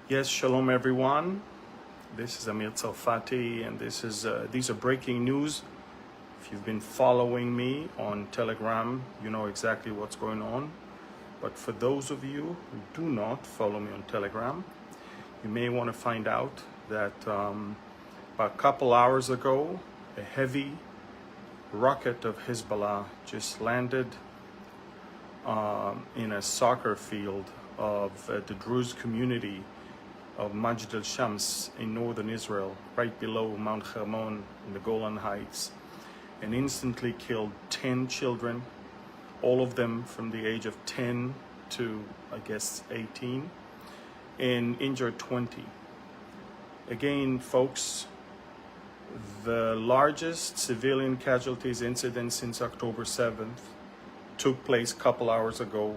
Yes, shalom everyone. This is Amir Tsarfati, and these are breaking news. If you've been following me on Telegram, you know exactly what's going on. But for those of you who do not follow me on Telegram, you may want to find out that about a couple hours ago, a heavy rocket of Hisbollah just landed in a soccer field of the Druze community of Majd al-Shams in Northern Israel, right below Mount Hermon in the Golan Heights, and instantly killed 10 children, all of them from the age of 10 to, I guess, 18, and injured 20. Again, folks, the largest civilian casualties incident since October 7th took place a couple hours ago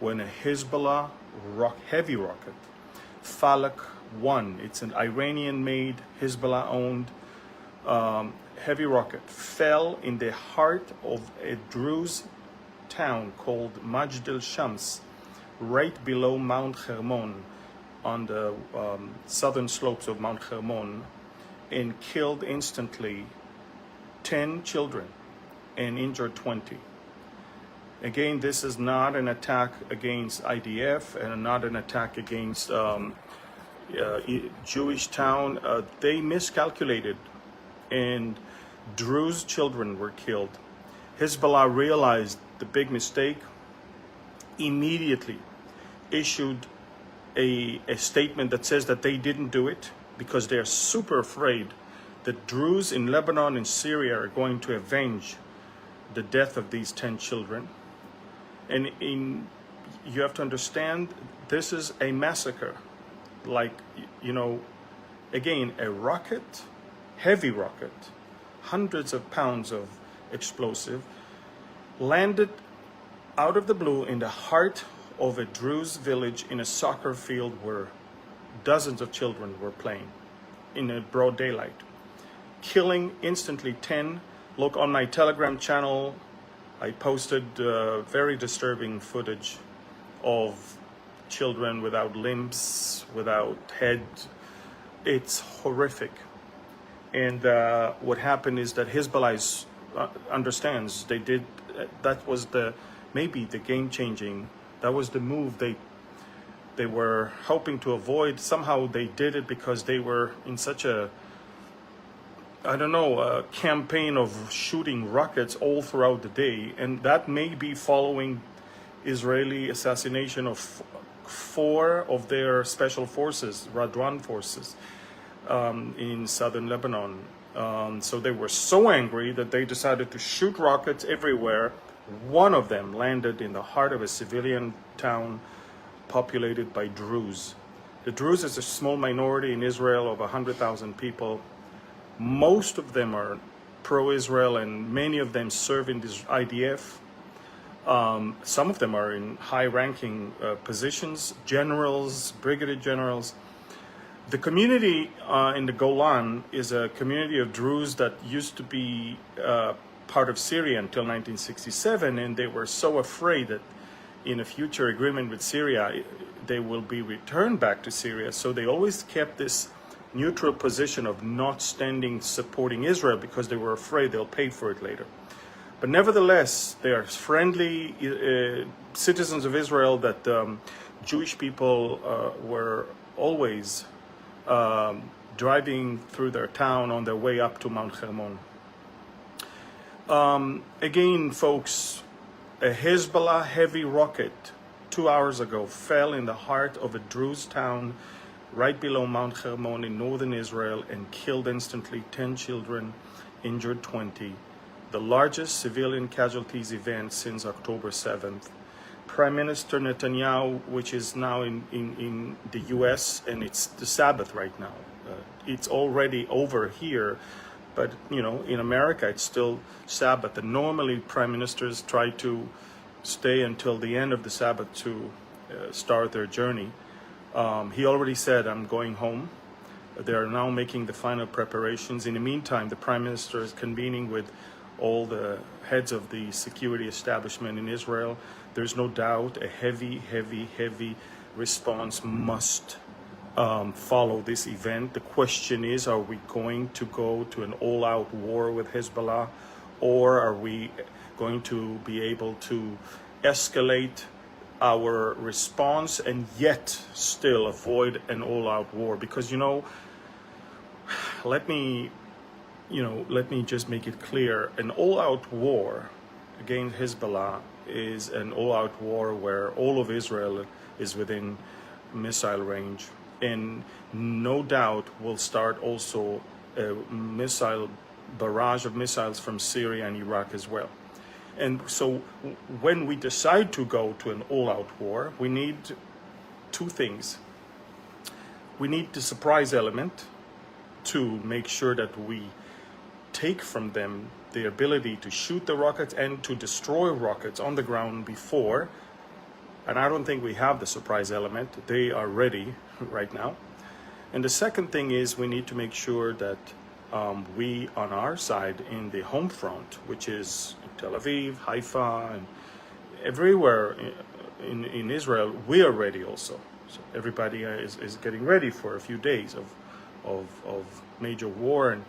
when a Hezbollah heavy rocket, Falak 1, it's an Iranian-made, Hezbollah-owned heavy rocket, fell in the heart of a Druze town called Majd al-Shams, right below Mount Hermon, on the southern slopes of Mount Hermon, and killed instantly 10 children and injured 20. Again, this is not an attack against IDF and not an attack against Jewish town. They miscalculated, and Druze children were killed. Hezbollah realized the big mistake, immediately issued a statement that says that they didn't do it because they're super afraid that Druze in Lebanon and Syria are going to avenge the death of these 10 children. And you have to understand, this is a massacre. Like, you know, again, a rocket, heavy rocket, hundreds of pounds of explosive, landed out of the blue in the heart of a Druze village in a soccer field where dozens of children were playing in a broad daylight, killing instantly 10. Look on my Telegram channel, I posted very disturbing footage of children without limbs, without head. It's horrific. And what happened is that Hezbollah understands they did, that was maybe the game-changing, that was the move they were hoping to avoid. Somehow they did it because they were in such a, I don't know, a campaign of shooting rockets all throughout the day, and that may be following Israeli assassination of 4 of their special forces, Radwan forces, in southern Lebanon. So they were so angry that they decided to shoot rockets everywhere. One of them landed in the heart of a civilian town populated by Druze. The Druze is a small minority in Israel of 100,000 people. Most of them are pro-Israel, and many of them serve in this IDF. Some of them are in high-ranking positions, generals, brigadier generals. The community in the Golan is a community of Druze that used to be part of Syria until 1967, and they were so afraid that in a future agreement with Syria, they will be returned back to Syria. So they always kept this neutral position of not supporting Israel because they were afraid they'll pay for it later. But nevertheless, they are friendly citizens of Israel that Jewish people were always driving through their town on their way up to Mount Hermon. Again, folks, a Hezbollah heavy rocket 2 hours ago fell in the heart of a Druze town right below Mount Hermon in northern Israel and killed instantly 10 children, injured 20. The largest civilian casualties event since October 7th. Prime Minister Netanyahu, which is now in the US, and it's the Sabbath right now. It's already over here, but you know, in America it's still Sabbath. And normally prime ministers try to stay until the end of the Sabbath to start their journey. He already said, I'm going home. They are now making the final preparations. In the meantime, the Prime Minister is convening with all the heads of the security establishment in Israel. There's no doubt a heavy response must follow this event. The question is, are we going to go to an all-out war with Hezbollah, or are we going to be able to escalate our response and yet still avoid an all-out war? Because, let me just make it clear, an all-out war against Hezbollah is an all-out war where all of Israel is within missile range, and no doubt will start also a barrage of missiles from Syria and Iraq as well. And so when we decide to go to an all-out war, we need two things. We need the surprise element to make sure that we take from them the ability to shoot the rockets and to destroy rockets on the ground before. And I don't think we have the surprise element. They are ready right now. And the second thing is we need to make sure that we, on our side, in the home front, which is Tel Aviv, Haifa, and everywhere in Israel, we are ready also. So everybody is getting ready for a few days of major war, and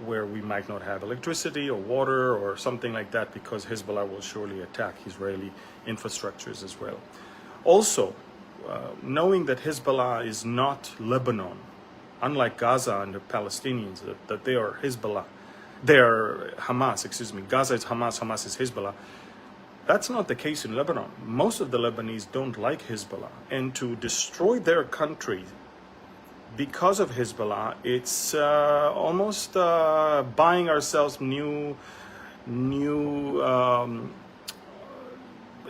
where we might not have electricity or water or something like that, because Hezbollah will surely attack Israeli infrastructures as well. Also, knowing that Hezbollah is not Lebanon, unlike Gaza and the Palestinians, that they are Hezbollah, they are Hamas, Gaza is Hamas, Hamas is Hezbollah. That's not the case in Lebanon. Most of the Lebanese don't like Hezbollah, and to destroy their country because of Hezbollah, it's almost buying ourselves new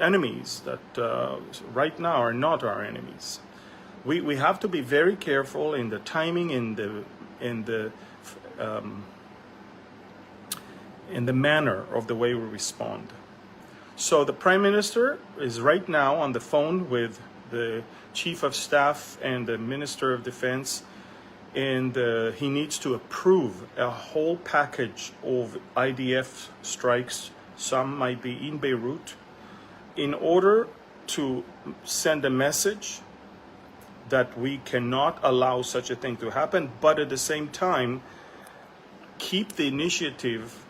enemies that right now are not our enemies. We have to be very careful in the timing, in the manner of the way we respond. So the Prime Minister is right now on the phone with the Chief of Staff and the Minister of Defense, and he needs to approve a whole package of IDF strikes, some might be in Beirut, in order to send a message that we cannot allow such a thing to happen, but at the same time keep the initiative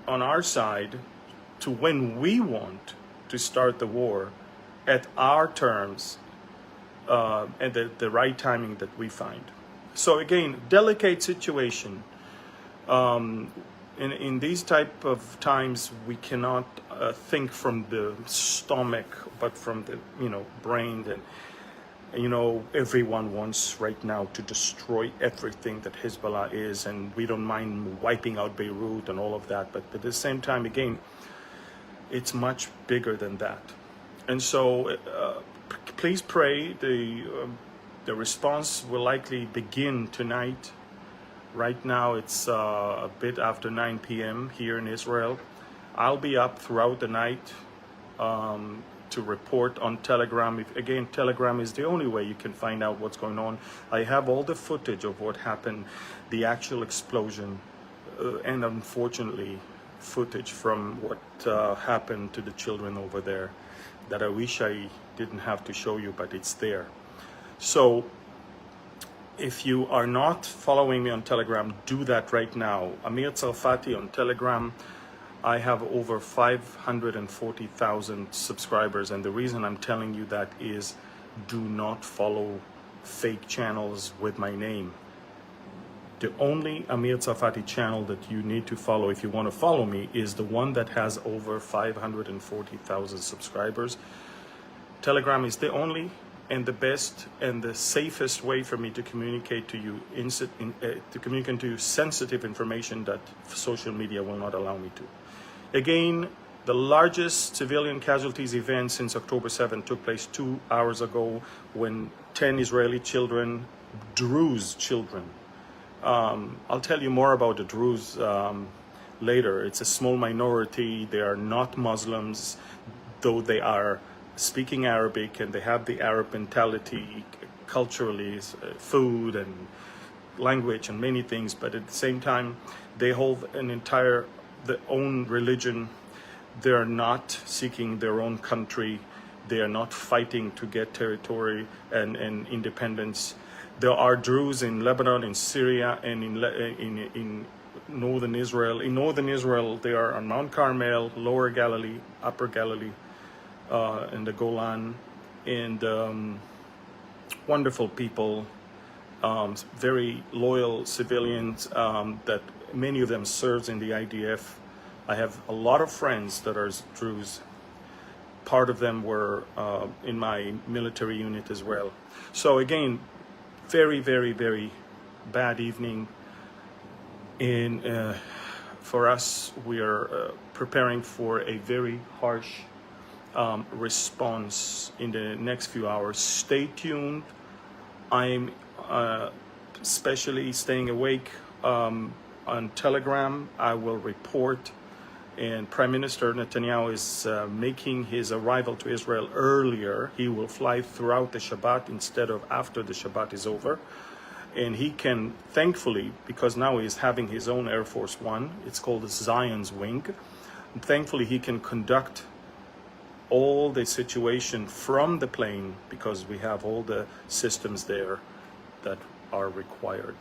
on our side to when we want to start the war at our terms and the right timing that we find. So again, delicate situation. In these type of times, we cannot think from the stomach, but from the brain. And everyone wants right now to destroy everything that Hezbollah is, and we don't mind wiping out Beirut and all of that. But at the same time, again, it's much bigger than that. And so please pray. The response will likely begin tonight. Right now it's a bit after 9 p.m. here in Israel. I'll be up throughout the night to report on Telegram. Again, Telegram is the only way you can find out what's going on. I have all the footage of what happened, the actual explosion, and unfortunately footage from what happened to the children over there that I wish I didn't have to show you, but it's there. So if you are not following me on Telegram, do that right now. Amir Tsarfati on Telegram. I have over 540,000 subscribers, and the reason I'm telling you that is do not follow fake channels with my name. The only Amir Tsarfati channel that you need to follow if you want to follow me is the one that has over 540,000 subscribers. Telegram is the only and the best and the safest way for me to communicate to you, sensitive information that social media will not allow me to. Again, the largest civilian casualties event since October 7th took place 2 hours ago when 10 Israeli children, Druze children, I'll tell you more about the Druze later. It's a small minority. They are not Muslims, though they are speaking Arabic and they have the Arab mentality culturally, food and language and many things, but at the same time they hold their own religion. They are not seeking their own country. They are not fighting to get territory and independence. There are Druze in Lebanon, in Syria, and in Northern Israel. In Northern Israel, they are on Mount Carmel, Lower Galilee, Upper Galilee, and the Golan, and wonderful people, very loyal civilians that many of them serves in the IDF. I have a lot of friends that are Druze. Part of them were in my military unit as well. So again, very, very, very bad evening. And for us, we are preparing for a very harsh response in the next few hours. Stay tuned. I'm especially staying awake on Telegram. I will report. And Prime Minister Netanyahu is making his arrival to Israel earlier. He will fly throughout the Shabbat instead of after the Shabbat is over. And he can, thankfully, because now he's having his own Air Force One, it's called the Zion's Wing. And thankfully, he can conduct all the situation from the plane because we have all the systems there that are required.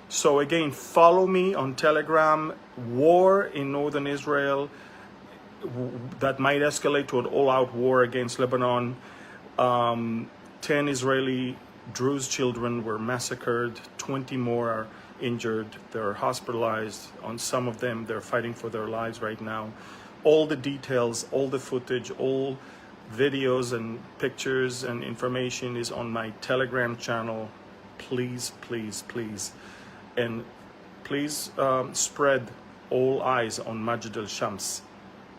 So again, follow me on Telegram. War in Northern Israel that might escalate to an all-out war against Lebanon. 10 Israeli Druze children were massacred. 20 more are injured. They're hospitalized. On some of them, they're fighting for their lives right now. All the details, all the footage, all videos and pictures and information is on my Telegram channel. Please, please, please. And please spread all eyes on Majd al-Shams.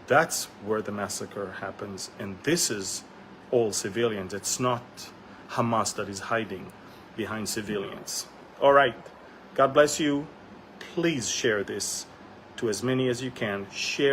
That's where the massacre happens. And this is all civilians. It's not Hamas that is hiding behind civilians. All right. God bless you. Please share this to as many as you can. Share